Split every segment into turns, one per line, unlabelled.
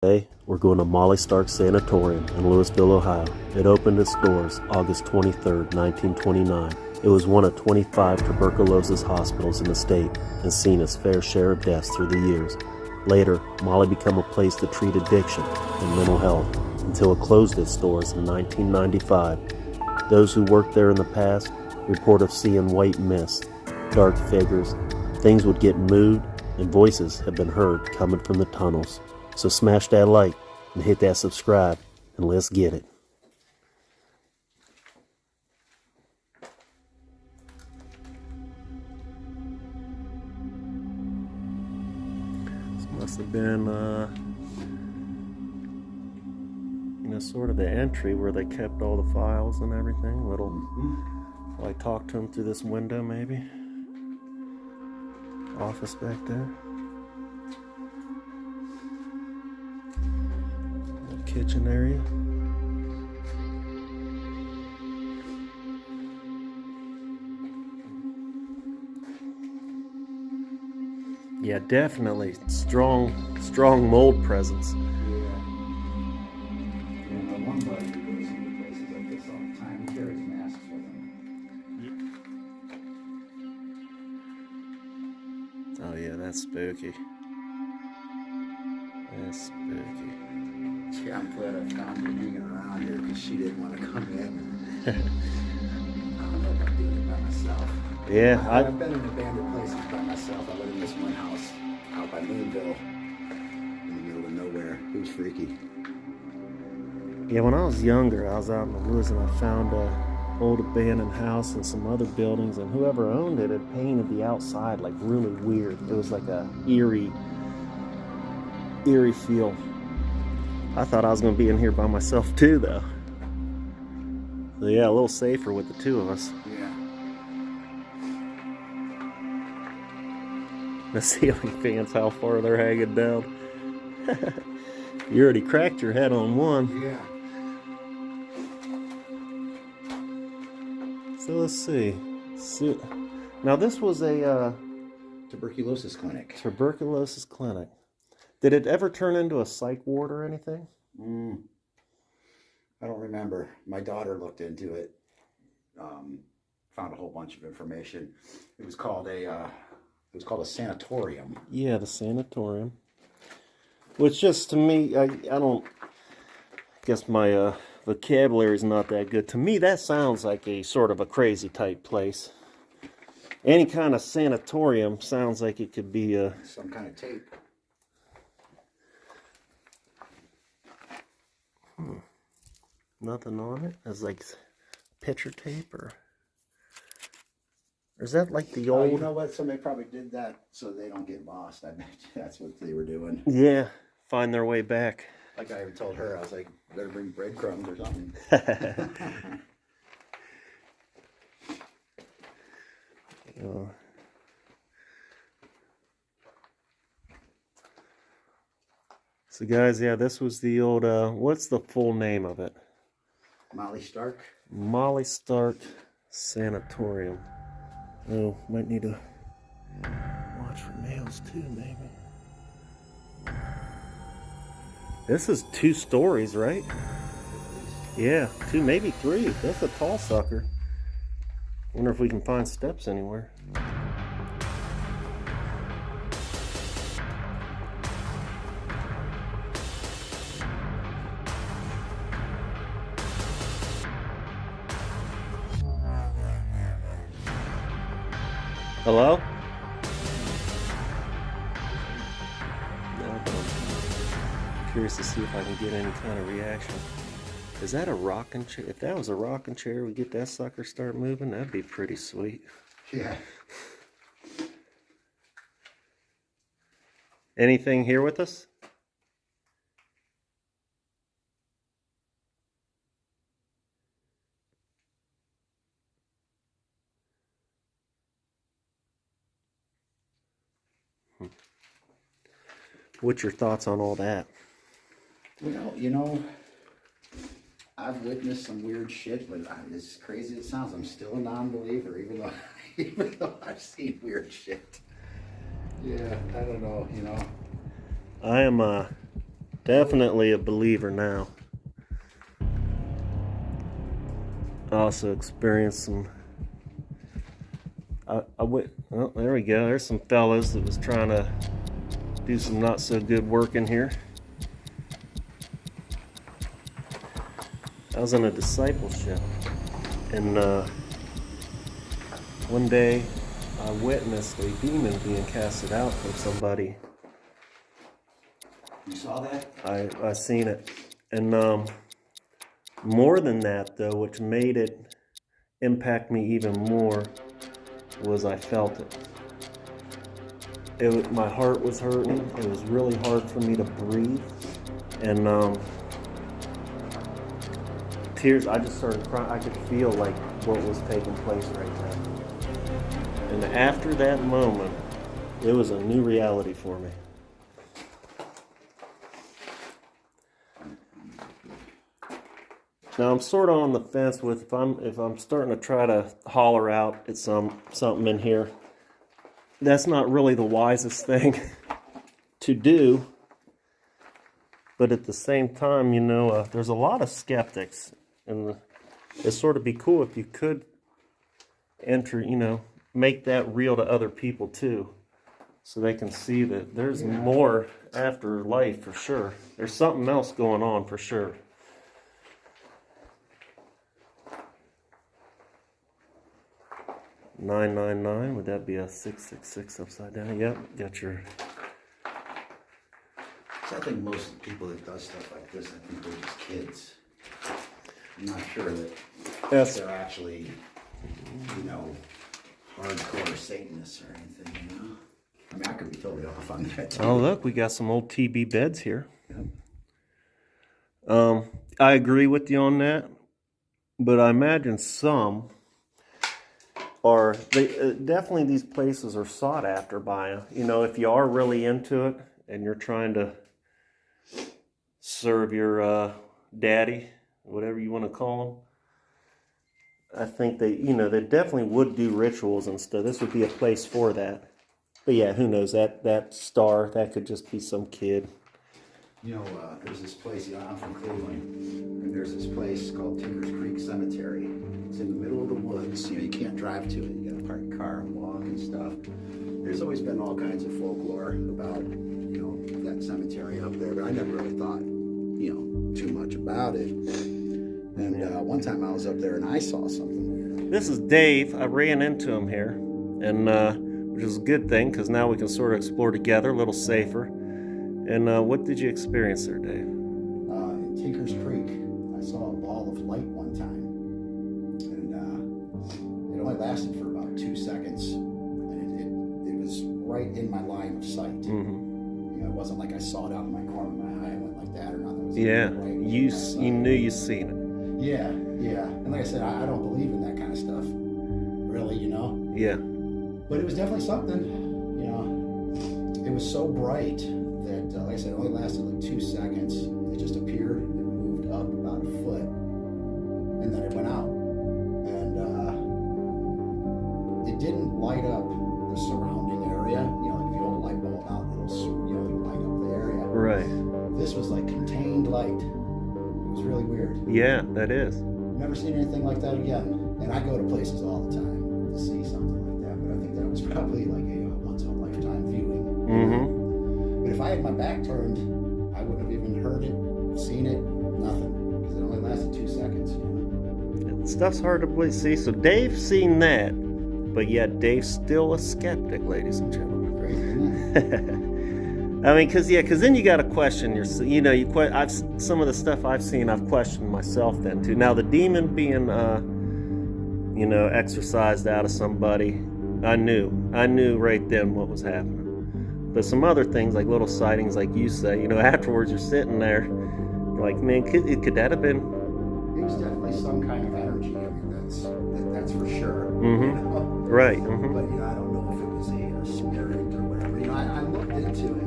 Today, we're going to Molly Stark Sanatorium in Louisville, Ohio. It opened its doors August 23, 1929. It was one of 25 tuberculosis hospitals in the state and seen its fair share of deaths through the years. Later, Molly became a place to treat addiction and mental health until it closed its doors in 1995. Those who worked there in the past report of seeing white mist, dark figures, things would get moved, and voices have been heard coming from the tunnels. So smash that like and hit that subscribe, and let's get it. This must have been, sort of the entry where they kept all the files and everything. I talked to them through this window, maybe. Office back there. Kitchen area. Yeah, definitely strong mold presence.
One buddy who goes into places like this all the time, he carries masks with him.
Oh yeah, that's spooky. That's spooky.
Yeah, I'm glad I found you hanging around here because she didn't want to come in. I don't know if I'm doing it by myself.
Yeah,
I've been in abandoned places by myself. I lived in this one house out by Moonville in the middle of nowhere. It was freaky.
Yeah, when I was younger, I was out in the woods and I found a old abandoned house and some other buildings, and whoever owned it had painted the outside like really weird. It was like a eerie feel. I thought I was going to be in here by myself too, though. So yeah, a little safer with the two of us.
Yeah.
The ceiling fans, how far they're hanging down. You already cracked your head on one.
Yeah.
So let's see. Now this was a
Tuberculosis clinic.
tuberculosis clinic. Did it ever turn into a psych ward or anything?
I don't remember. My daughter looked into it. Found a whole bunch of information. It was called a sanatorium.
Yeah, the sanatorium. Which just to me, I don't guess my vocabulary is not that good. To me, that sounds like a sort of a crazy type place. Any kind of sanatorium sounds like it could be a
Some kind of tape.
Nothing on it. It's like picture tape, or is that like the old?
You know what? Somebody probably did that so they don't get lost. I bet that's what they were doing.
Yeah, find their way back.
Like I even told her, I was like, better bring breadcrumbs or something. So guys, yeah, this was the old, what's the full name of it? Molly Stark.
Molly Stark Sanatorium. Oh, might need to watch for nails too, maybe. This is 2 stories, right? Yeah, 2, maybe 3. That's a tall sucker. Wonder if we can find steps anywhere. Hello? No, but I'm curious to see if I can get any kind of reaction. Is that a rocking chair? If that was a rocking chair, we get that sucker start moving, that'd be pretty sweet.
Yeah.
Anything here with us? What's your thoughts on all that?
Well, I've witnessed some weird shit, but as crazy as it sounds, I'm still a non-believer, even though I've seen weird shit. Yeah, I don't know,
I am Definitely a believer now. I also experienced some. I went. Oh, there we go. There's some fellas that was trying to do some not so good work in here. I was in a discipleship, and one day I witnessed a demon being casted out from somebody.
You saw that?
I seen it, and more than that, though, which made it impact me even more, was I felt it. My heart was hurting. It was really hard for me to breathe, and tears. I just started crying. I could feel like what was taking place right now. And after that moment, it was a new reality for me. Now I'm sort of on the fence with if I'm starting to try to holler out at something in here. That's not really the wisest thing to do. But at the same time, there's a lot of skeptics, and it'd sort of be cool if you could make that real to other people too, so they can see that there's more after life for sure. There's something else going on for sure. $999, would that be a 666 upside down? Yep, got your.
So I think most people that does stuff like this, I think they're just kids. I'm not sure that they're actually, hardcore Satanists or anything, I mean, I could be totally off on that too.
Oh, look, we got some old TB beds here. Yep. I agree with you on that, but I imagine some are, definitely these places are sought after by, if you are really into it and you're trying to serve your daddy, whatever you want to call them. I think they definitely would do rituals and stuff. This would be a place for that. But yeah, who knows? That star, that could just be some kid.
There's this place, I'm from Cleveland, and there's this place called Tinkers Creek Cemetery. It's in the middle of the woods. You can't drive to it. You gotta park your car and walk and stuff. There's always been all kinds of folklore about, that cemetery up there, but I never really thought, too much about it. And one time I was up there and I saw something weird.
This is Dave. I ran into him here, and which is a good thing because now we can sort of explore together a little safer. And what did you experience there, Dave?
In Tinkers Creek, I saw a ball of light one time, and it only lasted for about 2 seconds, and it was right in my line of sight.
Mm-hmm.
It wasn't like I saw it out in my corner of my eye and went like that or nothing. It was
you knew you seen it.
Yeah, and like I said, I don't believe in that kind of stuff, really,
Yeah.
But it was definitely something, It was so bright that, like I said, it only lasted like 2 seconds. It just appeared, it moved up about a foot, and then it went out. And it didn't light up the surrounding area. Like if you hold a light bulb out, it'll light up the area.
Right.
This was like contained light. It was really weird.
Yeah, that is.
Never seen anything like that again. And I go to places all the time to see something like that, but I think that was probably like a once-in-a-lifetime viewing.
Mm-hmm.
But if I had my back turned, I wouldn't have even heard it, seen it, nothing, because it only lasted 2 seconds.
Stuff's hard to believe. See, so Dave's seen that, but yet Dave's still a skeptic, ladies and gentlemen.
Crazy, isn't it?
I mean, because then you got to question some of the stuff I've seen, I've questioned myself then too. Now the demon being, exorcised out of somebody, I knew right then what was happening. But some other things, like little sightings, like you say, afterwards you're sitting there, like, man, could that have been?
It was definitely some kind of energy. I mean, that's for sure.
Mm-hmm. Right. Mm-hmm.
But I don't know if it was a spirit or whatever. I looked into it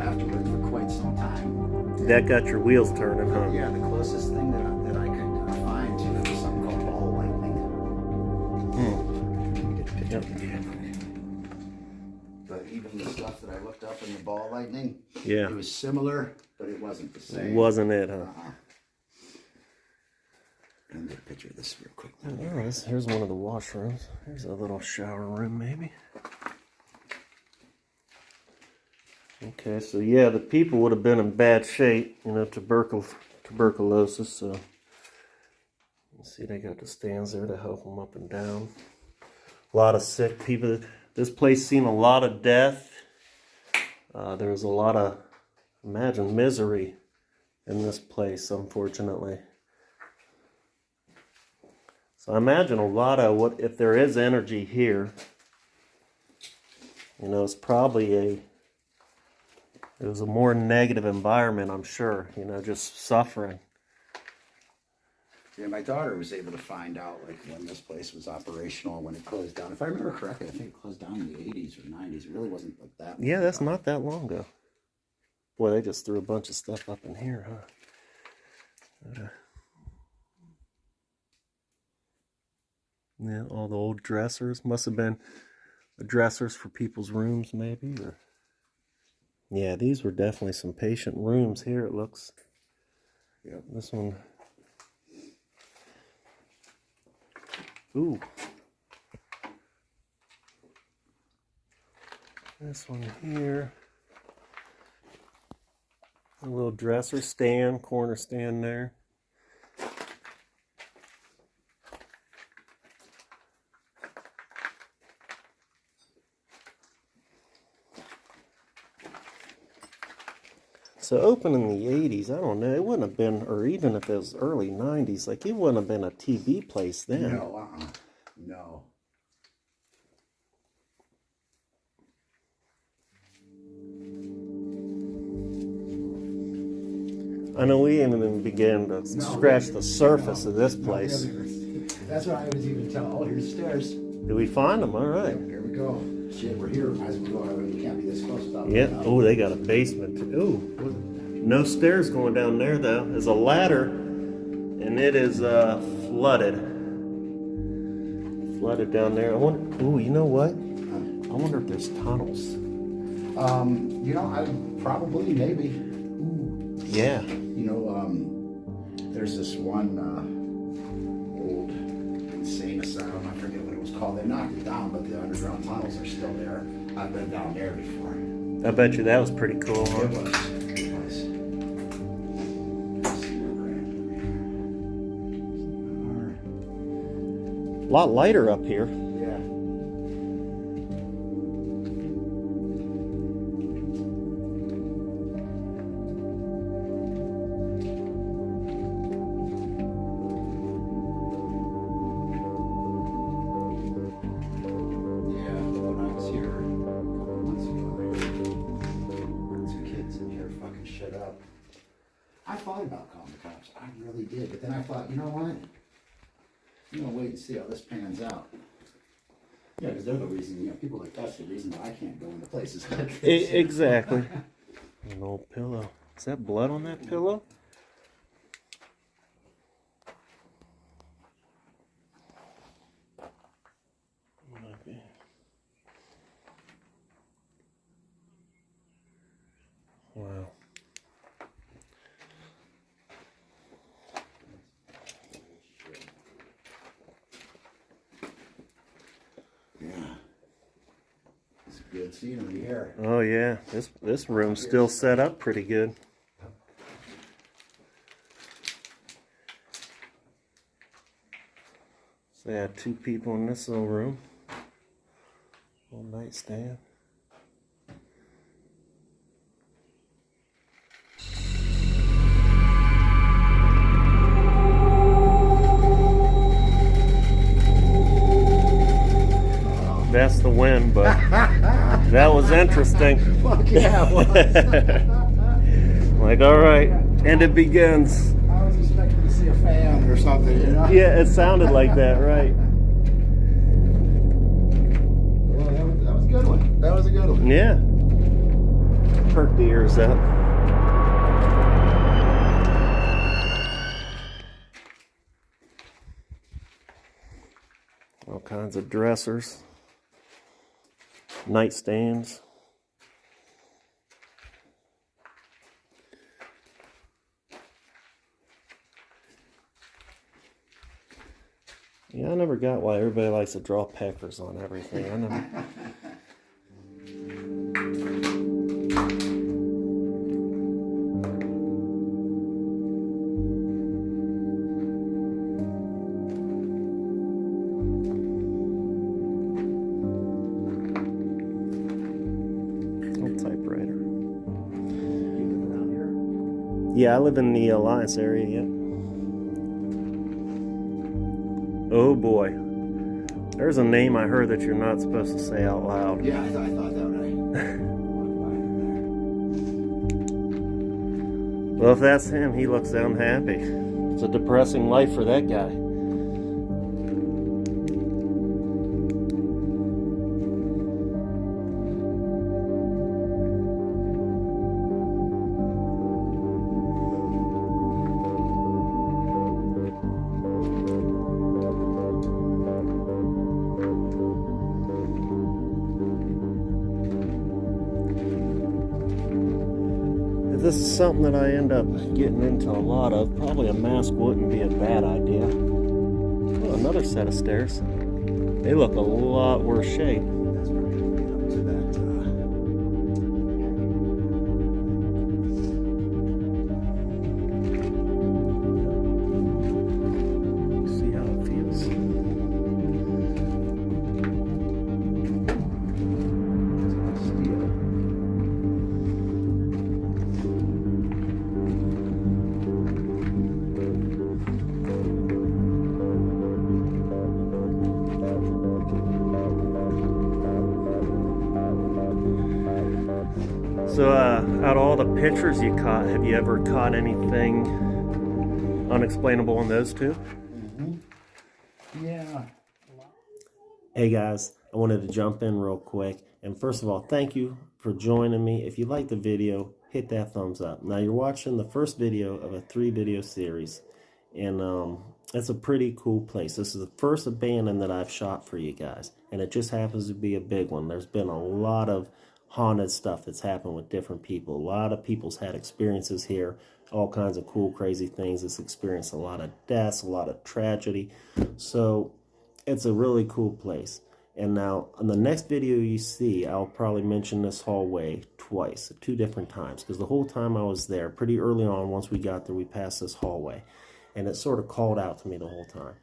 afterwards for quite some time.
That got your wheels turning, huh?
Yeah, the closest thing that I could find to it was something called ball lightning.
Yep.
But even the stuff that I looked up in the ball lightning,
Yeah.
It was similar, but it wasn't the same.
Wasn't it, huh?
Let me get a picture of this real quick.
Oh, here's one of the washrooms. Here's a little shower room, maybe. Okay, so yeah, the people would have been in bad shape, you know, tuberculosis. So you see, they got the stands there to help them up and down. A lot of sick people. This place seen a lot of death. There was a lot of, imagine, misery in this place, unfortunately. So I imagine a lot of if there is energy here, you know, it's probably it was a more negative environment, I'm sure, you know, just suffering.
Yeah, my daughter was able to find out like when this place was operational, when it closed down. If I remember correctly, I think it closed down in the 80s or 90s. It really wasn't like that.
Yeah, that's not that long ago. Boy, they just threw a bunch of stuff up in here, huh? Yeah, all the old dressers. Must have been the dressers for people's rooms, maybe. Or yeah, these were definitely some patient rooms here, it looks.
Yep.
This one. Ooh. This one here. A little dresser stand, corner stand there. So open in the 80s, I don't know, it wouldn't have been, or even if it was early 90s, like it wouldn't have been a TV place then.
No, no.
I know we even began to scratch the surface of this place.
That's what I was even telling. Oh, here's stairs.
Did we find them? All right.
Here we go. Shit, we're here. Might as well go. You can't be this close without.
Yeah. Oh, they got a basement too. Oh, no stairs going down there though. There's a ladder, and it is flooded. Flooded down there. I wonder. Oh, you know what? I wonder if there's tunnels.
You know, I probably maybe. Ooh.
Yeah.
You know, there's this one old insane asylum. I forget what it was called. They knocked it down, but the underground tunnels are still there. I've been down there before.
I bet you that was pretty cool, huh?
It was. It was. Let's see where we're at.
A lot lighter up here.
Yeah. I thought about calling the cops. I really did. But then I thought, you know what? I'm going to wait and see how this pans out. Yeah, because they're the reason, you know, people like that's the reason why I can't go into places like this.
Exactly. An old pillow. Is that blood on that pillow? Okay. Wow.
Good scenery here.
Oh yeah, this room's still set up pretty good. So yeah, 2 people in this little room. Little nightstand. That's the wind, but that was interesting.
Fuck yeah, it was.
Like, all right, and it begins.
I was expecting to see a fan or something, you know?
Yeah, it sounded like that, right?
Well, that was a good one. That was a good one.
Yeah. Perk the ears up. All kinds of dressers. Nightstands. Yeah, I never got why everybody likes to draw peckers on everything. I never. Old typewriter.
You live around here?
Yeah, I live in the Alliance area, yeah. Oh boy. There's a name I heard that you're not supposed to say out loud.
Yeah, I thought that when I walked by
Well, if that's him, he looks unhappy. It's a depressing life for that guy. If this is something that I end up getting into a lot of, probably a mask wouldn't be a bad idea. Oh, another set of stairs. They look a lot worse shape.
That's where we're going to get up to that.
See how it feels.
Steel.
So, out of all the pictures you caught, have you ever caught anything unexplainable in those two?
Yeah.
Hey guys, I wanted to jump in real quick. And first of all, thank you for joining me. If you liked the video, hit that thumbs up. Now you're watching the first video of a 3-video series. And it's a pretty cool place. This is the first abandoned that I've shot for you guys. And it just happens to be a big one. There's been a lot of haunted stuff that's happened with different people. A lot of people's had experiences here, all kinds of cool, crazy things. It's experienced a lot of deaths, a lot of tragedy. So it's a really cool place. And now in the next video you see, I'll probably mention this hallway twice, 2 different times, because the whole time I was there, pretty early on, once we got there, we passed this hallway. And it sort of called out to me the whole time.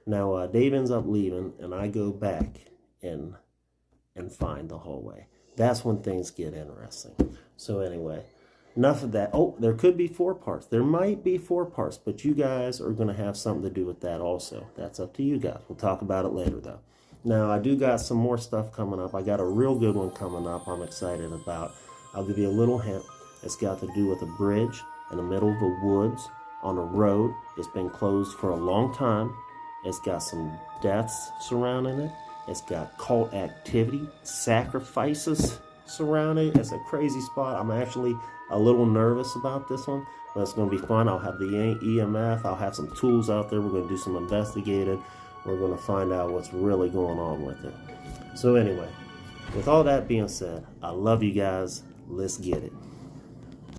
Now Dave ends up leaving, and I go back and find the hallway. That's when things get interesting. So anyway, enough of that. Oh, there could be 4 parts. There might be 4 parts, but you guys are going to have something to do with that also. That's up to you guys. We'll talk about it later, though. Now, I do got some more stuff coming up. I got a real good one coming up I'm excited about. I'll give you a little hint. It's got to do with a bridge in the middle of the woods on a road. It's been closed for a long time. It's got some deaths surrounding it. It's got cult activity, sacrifices surrounding it. It's a crazy spot. I'm actually a little nervous about this one, but it's going to be fun. I'll have the EMF. I'll have some tools out there. We're going to do some investigating. We're going to find out what's really going on with it. So anyway, with all that being said, I love you guys. Let's get it.